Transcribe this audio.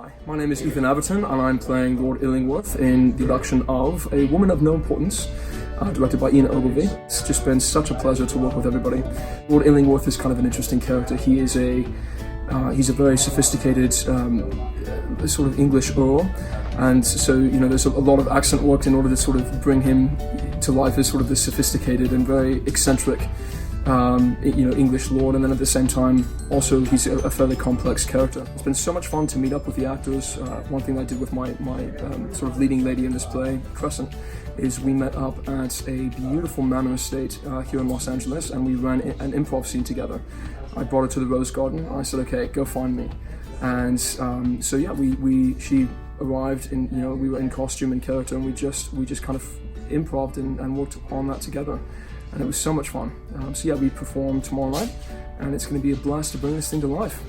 Hi, my name is Ethan Averton and I'm playing Lord Illingworth in the production of A Woman of No Importance, directed by Ian Ogilvy. It's just been such a pleasure to work with everybody. Lord Illingworth is kind of an interesting character. He is he's a very sophisticated sort of English Earl, and so there's a lot of accent work in order to sort of bring him to life as sort of this sophisticated and very eccentric English lord, and then at the same time also he's a fairly complex character. It's been so much fun to meet up with the actors. One thing I did with my sort of leading lady in this play, Crescent, is we met up at a beautiful manor estate here in Los Angeles, and we ran an improv scene together. I brought her to the Rose Garden. I said, okay, go find me. And so yeah, she arrived in, we were in costume and character, and we just kind of improv'd and worked on that together. And it was so much fun. So yeah, we perform tomorrow night, and it's going to be a blast to bring this thing to life.